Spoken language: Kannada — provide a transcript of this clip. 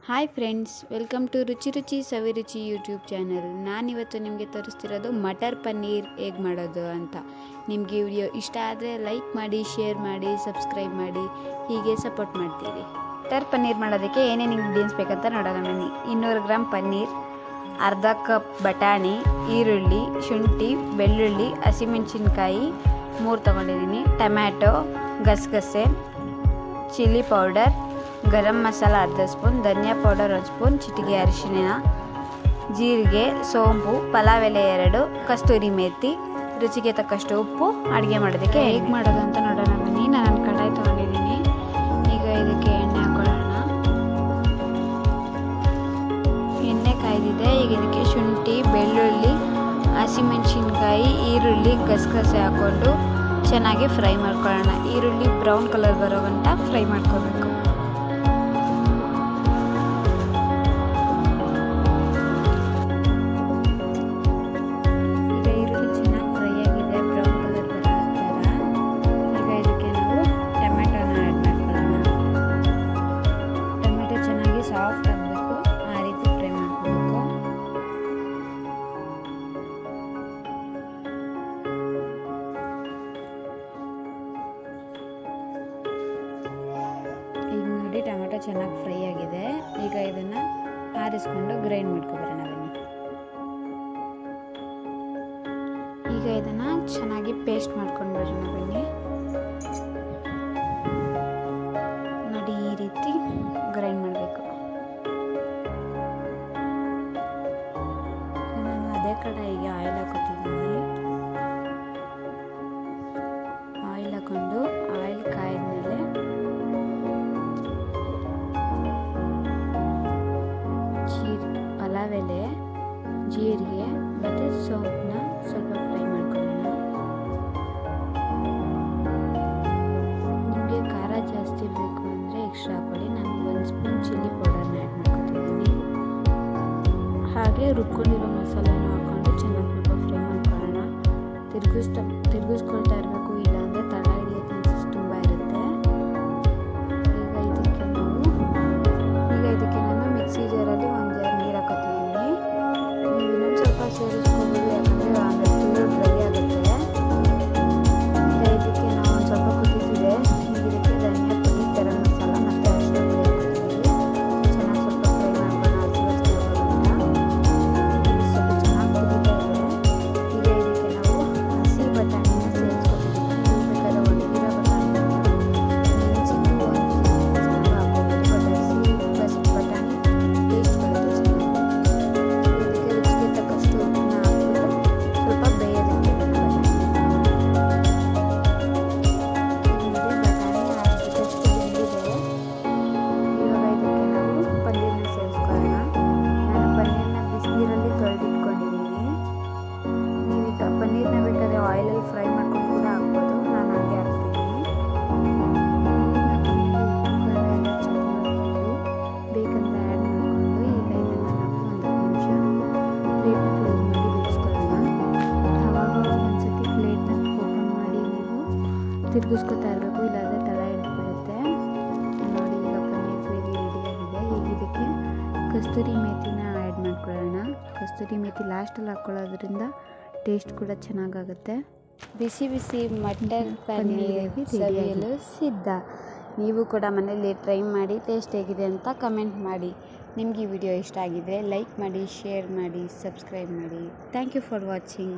ಹಾಯ್ ಫ್ರೆಂಡ್ಸ್, ವೆಲ್ಕಮ್ ಟು ರುಚಿ ರುಚಿ ಸವಿರುಚಿ ಯೂಟ್ಯೂಬ್ ಚಾನಲ್. ನಾನಿವತ್ತು ನಿಮಗೆ ತೋರಿಸ್ತಿರೋದು ಮಟರ್ ಪನ್ನೀರ್ ಹೇಗೆ ಮಾಡೋದು ಅಂತ. ನಿಮಗೆ ಈ ವಿಡಿಯೋ ಇಷ್ಟ ಆದರೆ ಲೈಕ್ ಮಾಡಿ, ಶೇರ್ ಮಾಡಿ, ಸಬ್ಸ್ಕ್ರೈಬ್ ಮಾಡಿ, ಹೀಗೆ ಸಪೋರ್ಟ್ ಮಾಡ್ತೀರಿ. ಮಟರ್ ಪನ್ನೀರ್ ಮಾಡೋದಕ್ಕೆ ಏನೇನು ಇಂಗ್ರೀಡಿಯೆಂಟ್ಸ್ ಬೇಕಂತ ನೋಡೋಣ ಬನ್ನಿ. 200 ಗ್ರಾಮ್ ಪನ್ನೀರ್, ಅರ್ಧ ಕಪ್ ಬಟಾಣಿ, ಈರುಳ್ಳಿ, ಶುಂಠಿ, ಬೆಳ್ಳುಳ್ಳಿ, ಹಸಿಮೆಣಸಿನ್ಕಾಯಿ 3 ತೊಗೊಂಡಿದ್ದೀನಿ, ಟೊಮ್ಯಾಟೊ, ಗಸಗಸೆ, ಚಿಲ್ಲಿ ಪೌಡರ್, ಗರಂ ಮಸಾಲ ಅರ್ಧ ಸ್ಪೂನ್, ಧನಿಯಾ ಪೌಡರ್ 1 ಸ್ಪೂನ್, ಚಿಟಿಕೆ ಅರಿಶಿಣ, ಜೀರಿಗೆ, ಸೋಂಪು, ಪಲಾವ್ ಎಲೆ 2, ಕಸ್ತೂರಿ ಮೇಥಿ, ರುಚಿಗೆ ತಕ್ಕಷ್ಟು ಉಪ್ಪು. ಅಡುಗೆ ಮಾಡೋದಕ್ಕೆ ಹೇಗೆ ಮಾಡೋದು ಅಂತ ನೋಡೋಣ ಬನ್ನಿ. ನಾನು ಕಡಾಯಿ ತೊಗೊಂಡಿದ್ದೀನಿ. ಈಗ ಇದಕ್ಕೆ ಎಣ್ಣೆ ಹಾಕೊಳ್ಳೋಣ. ಎಣ್ಣೆ ಕಾಯ್ದಿದೆ. ಈಗ ಇದಕ್ಕೆ ಶುಂಠಿ, ಬೆಳ್ಳುಳ್ಳಿ, ಹಸಿಮೆಣಸಿನ್ಕಾಯಿ, ಈರುಳ್ಳಿ, ಗಸಗಸೆ ಹಾಕ್ಕೊಂಡು ಚೆನ್ನಾಗಿ ಫ್ರೈ ಮಾಡ್ಕೊಳ್ಳೋಣ. ಈರುಳ್ಳಿ ಬ್ರೌನ್ ಕಲರ್ ಬರೋ ಗಂಟ ಫ್ರೈ ಮಾಡ್ಕೋಬೇಕು. ಸಾಫ್ಟ್ ಆಗಬೇಕು, ಆ ರೀತಿ ಫ್ರೈ ಮಾಡ್ಕೋಬೇಕು. ಈಗ ನೋಡಿ ಟೊಮೆಟೊ ಚೆನ್ನಾಗಿ ಫ್ರೈ ಆಗಿದೆ. ಈಗ ಇದನ್ನು ಆರಿಸ್ಕೊಂಡು ಗ್ರೈಂಡ್ ಮಾಡ್ಕೊಬರೋಣ ಬನ್ನಿ. ಈಗ ಇದನ್ನು ಚೆನ್ನಾಗಿ ಪೇಸ್ಟ್ ಮಾಡ್ಕೊಂಡು ಬರೋಣ ಬನ್ನಿ. ನೋಡಿ ಈ ರೀತಿ ಗ್ರೈಂಡ್ ಮಾಡಬೇಕು. ಅದೇ ಕಡಾಯಿಗೆ ಆಯಿಲ್ ಹಾಕೋತಿದ್ದೀನಿ. ಆಯಿಲ್ ಹಾಕೊಂಡು ಆಯಿಲ್ ಕಾಯ್ದ್ಮೇಲೆ ಪಲಾವ್ ಎಲೆ, ಜೀರಿಗೆ ಮತ್ತು ಸೋಂಪನ್ನ ಸ್ವಲ್ಪ ಫ್ರೈ ಮಾಡ್ಕೊಳ್ಳೋಣ. ನಿಮಗೆ ಖಾರ ಜಾಸ್ತಿ ಬೇಕು ಅಂದರೆ ಎಕ್ಸ್ಟ್ರಾ ಹಾಕೊಳ್ಳಿ. ನಾನು 1 ಸ್ಪೂನ್ ಚಿಲ್ಲಿ ಪೌಡರ್ನ ಆ್ಯಡ್ ಮಾಡ್ಕೊತಿದ್ದೀನಿ. ಹಾಗೆ ರುಬ್ಕೊಂಡಿರೋ ಮಸಾಲೆನ ಹಾಕ್ಕೊಂಡು ಚೆನ್ನಾಗಿ ಸ್ವಲ್ಪ ಫ್ರೈ ಮಾಡ್ಕೊಳ್ಳೋಣ. ತಿರುಗಿಸ್ಕೊಳ್ತಾ ಇರಬೇಕು, ಇಲ್ಲಾಂದರೆ ತಳ ಹಿಡಿಯೋ ಚಾನ್ಸಸ್ ತುಂಬ ಇರುತ್ತೆ. ಈಗ ಇದಕ್ಕೆ ನಾನು ಮಿಕ್ಸಿ ಜಾರಲ್ಲಿ 1 ಜಾರ್ ನೀರು ಹಾಕೋತಿದ್ದೀನಿ. ನೀವು ಇನ್ನೊಂದು ಸ್ವಲ್ಪ ಸೇರಿಸ್ಕೋಬೋದು, ಯಾಕಂದರೆ ಆಮೇಲೆ ಫುಲ್ಲು ಡ್ರೈ ಆಗುತ್ತೆ. ಈಗ ಇದಕ್ಕೆ ನಾವು ಒಂದು ಸ್ವಲ್ಪ ಕುದಿಸಿದೆ. ಈಗ ಇದಕ್ಕೆ ಧನಿಯಾ ಪುಡಿ, ಗರಂ ಮಸಾಲ ಮತ್ತು ಅರಿಶಿಣ ಪುಡಿ ಹಾಕೋತಿದ್ದೀವಿ. ಚೆನ್ನಾಗಿ ಸ್ವಲ್ಪ ಫ್ರೈ ಮಾಡೋಣ. ಸ್ವಲ್ಪ ಚೆನ್ನಾಗಿ ಕುದೀತಾ ಇದೆ. ಈಗ ಇದಕ್ಕೆ ನಾವು ಹಸಿ ಬಟಾಣಿನ ಸೇರಿಸ್ಕೊತಿದ್ದೀವಿ. ನೀವು ಬೇಕಾದ್ರೆ ಒಣಗಿರೋ ಬಟಾಣಿ ನೆನೆಸಿಟ್ಟು ಹಾಕೋಬೋದು. ಬಟ್ ಬಟಾಣಿ ಟೇಸ್ಟ್ ಬರುತ್ತೆ ಚೆನ್ನಾಗಿ. ಇದಕ್ಕೆ ರುಚಿಗೆ ತಕ್ಕಷ್ಟು ಉಪ್ಪನ್ನ ಹಾಕ್ಬಿಟ್ಟು ಸ್ವಲ್ಪ ಬೇಯೋದಕ್ಕೆ ಬಟಾಣಿ ಹಾಕಿದಷ್ಟು ಬೆಂದಿದೆ. ಇವಾಗ ಇದಕ್ಕೆ ನಾವು ಪನ್ನೀರನ್ನ ಸೇರಿಸ್ಕೊಳ್ಳೋಣ. ನಾನು ಪನ್ನೀರನ್ನ ಬಿಸಿನೀರಲ್ಲಿ ತೊಳೆದಿಟ್ಕೊಂಡಿದ್ದೀನಿ. ನೀವೀಗ ಪನ್ನೀರನ್ನ ಬೇಕಾದರೆ ಆಯಿಲಲ್ಲಿ ಫ್ರೈ ಮಾಡ್ಕೊಂಡು ಕೂಡ ಹಾಕ್ಬೋದು. ನಾನು ಹಾಗೆ ಹಾಕ್ತಿದ್ದೀನಿ. ಬೇಕಂತ ಆ್ಯಡ್ ಮಾಡಿಕೊಂಡು ಈಗ ಇದನ್ನು ನಾವು 1 ನಿಮಿಷ ಪ್ಲೇಟ್ನ ಕ್ಲೋಸ್ ಮಾಡಿ ಬೇಯಿಸ್ಕೊಳ್ಳೋಣ. ಆವಾಗ ಒಂದ್ಸತಿ ಪ್ಲೇಟ್ನ ಓಪನ್ ಮಾಡಿ ನೀವು ತಿರುಗಿಸ್ಕೊತಾ ಇರಬೇಕು, ಇಲ್ಲಾಂದರೆ ತಳ ಹಿಡಿದ್ಬಿಡುತ್ತೆ. ನೋಡಿ ಈಗ ಪನ್ನೀರ್ ಗ್ರೇವಿ ರೆಡಿಯಾಗಿದೆ. ಈಗ ಇದಕ್ಕೆ ಕಸ್ತೂರಿ ಮೇಥಿನ ಆ್ಯಡ್ ಮಾಡ್ಕೊಳ್ಳೋಣ. ಕಸ್ತೂರಿ ಮೇಥಿ ಲಾಸ್ಟಲ್ಲಿ ಹಾಕ್ಕೊಳ್ಳೋದ್ರಿಂದ ಟೇಸ್ಟ್ ಕೂಡ ಚೆನ್ನಾಗಾಗುತ್ತೆ. ಬಿಸಿ ಬಿಸಿ ಮಟರ್ ಪನ್ನೀರ್ ಸವಿಯಲು ಸಿದ್ಧ. ನೀವು ಕೂಡ ಮನೆಯಲ್ಲಿ ಟ್ರೈ ಮಾಡಿ ಟೇಸ್ಟ್ ಹೇಗಿದೆ ಅಂತ ಕಮೆಂಟ್ ಮಾಡಿ. ನಿಮಗೆ ಈ ವಿಡಿಯೋ ಇಷ್ಟ ಆಗಿದ್ರೆ ಲೈಕ್ ಮಾಡಿ, ಶೇರ್ ಮಾಡಿ, ಸಬ್ಸ್ಕ್ರೈಬ್ ಮಾಡಿ. Thank you for watching.